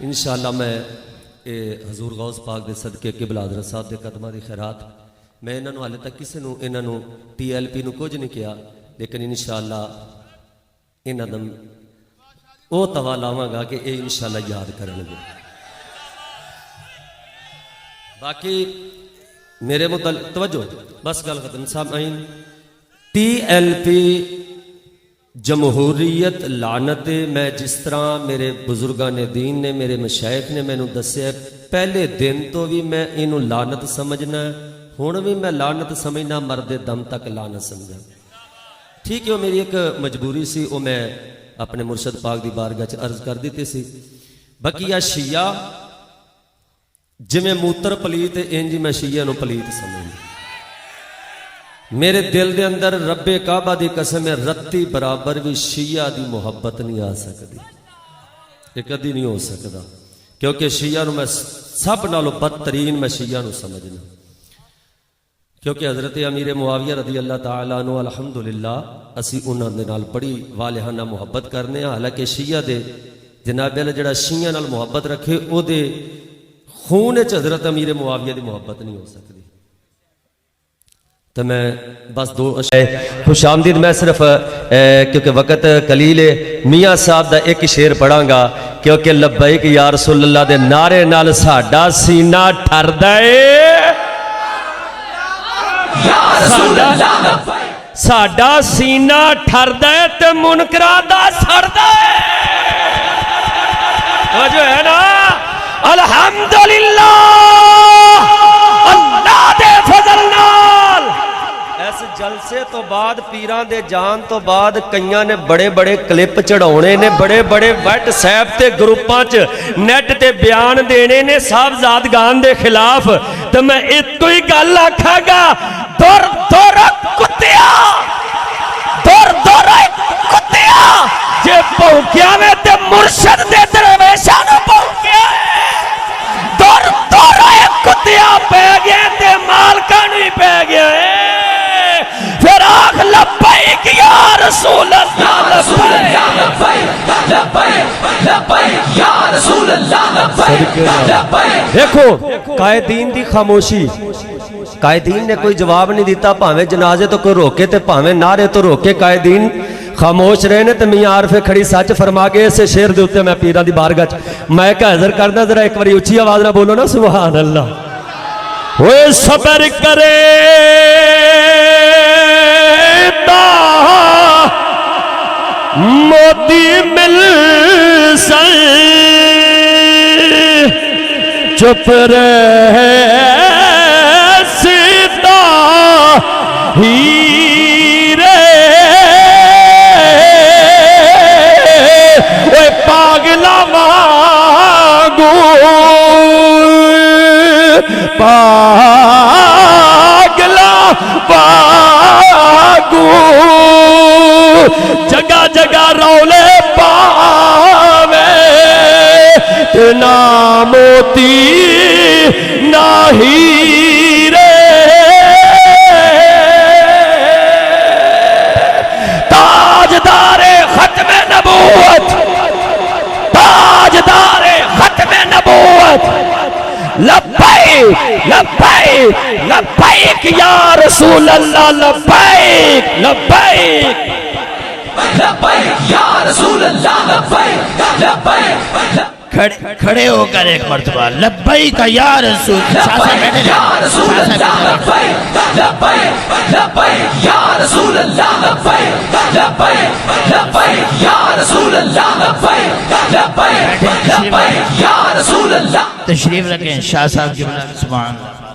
انشاءاللہ میں حضور غوث پاک دے صدقے قبلہ حضرت صاحب دے قدمہ دی خیرات میں انہاں نوں حالے تک کسے نوں انہاں نوں TLP نوں کچھ نہیں کیا، لیکن انشاءاللہ انہاں دا او توا لاواں گا کہ اے انشاءاللہ یاد کرن گے۔ باقی میرے متعلق توجہ بس گل ختم سامعین، TLP جمہوریت لعنت، میں جس طرح میرے بزرگان دین نے میرے مشائخ نے میں نوں دسیا پہلے دن تو بھی میں انہوں لعنت سمجھنا، ہن بھی میں لعنت سمجھنا، مرد دم تک لعنت سمجھنا۔ ٹھیک ہے، وہ میری ایک مجبوری سی، وہ میں اپنے مرشد پاک دی بارگاہ چ عرض کر دیتی سی۔ بقیہ شیعہ جویں موتر پلیت انج میں شیعہ نو پلیت سمجھنا۔ میرے دل دے اندر رب کعبہ دی قسم ہے رتی برابر بھی شیعہ دی محبت نہیں آ سکتی، یہ کدی نہیں ہو سکتا، کیونکہ شیعہ نو میں سب نالوں بدترین میں شیعہ نو سمجھنا، کیونکہ حضرت امیر معاویہ رضی اللہ تعالیٰ عنہ الحمدللہ اسی انہاں دے نال بڑی والہانہ محبت کرنے ہیں، حالانکہ شیعہ دے جناب اللہ جڑا شیعہ نال محبت رکھے او دے خون وچ حضرت امیر معاویہ دی محبت نہیں ہو سکتی۔ تو میں بس دو خوش آمدید، میں صرف کیونکہ وقت قلیل ہے میاں صاحب دا ایک شعر پڑھاں گا، کیونکہ لبیک یا رسول اللہ دے نعرے نال ساڈا سینہ ٹھردا اے، ساڈا سینہ ٹھردا اے تے منکراں دا سڑدا اے۔ جو ہے نا الحمدللہ اللہ دے فضل نال اس جلسے تو بعد پیران دے جان تو بعد کئیاں نے بڑے بڑے کلپ چڑھونے نے، بڑے بڑے وائٹ سیپ تے گروپاں چ نیٹ تے بیان دینے نے صاحبزادگان دے خلاف، تو میں ایک کوئی گل آکھاں گا، دور دور کتیا دور دور کتیا جے پونکیا میں تے مرشد دے درویشاں نو پونکیا دور دور کتیا پہ گیا تے مالکاں نو ہی پہ گیا ہے۔ پھر آخ لبیک یا رسول اللہ لبیک یا رسول اللہ لبیک۔ دیکھو قائدین دی خاموشی، قائدین نے کوئی جواب نہیں دیتا، پاہمیں جنازے تو کوئی روکے تے پاہمیں نعرے تو روکے، قائدین خاموش رہنے تے میاں عارف کھڑی سچ فرما کے اسے شعر دے ہوتے میں پیران دی بارگاہ میں کہ حضر کردہ ذرا ایک باری اچھی آواز نہ بولو نا سبحان اللہ۔ وہ صبر کرے موتی مل سے چپ رہے سیتا ہی رے، وہ پاگلا مانگو پاگلا مانگو جگہ جگہ رولے پاوے نہ موتی نہ ہیرے، تاجدار ختم نبوت، تاجدار ختم نبوت، لبیک لبیک لبیک یا رسول اللہ لبیک لبیک لبیک یا رسول اللہ لبیک لبیک۔ کھڑے ہو کر ایک مرتبہ لبیک یا رسول اللہ یا رسول اللہ لبیک لبیک لبیک یا رسول اللہ لبیک لبیک لبیک یا رسول اللہ لبیک لبیک لبیک یا رسول اللہ۔ تشریف رکھیں شاہ صاحب کی بنا سبحان اللہ۔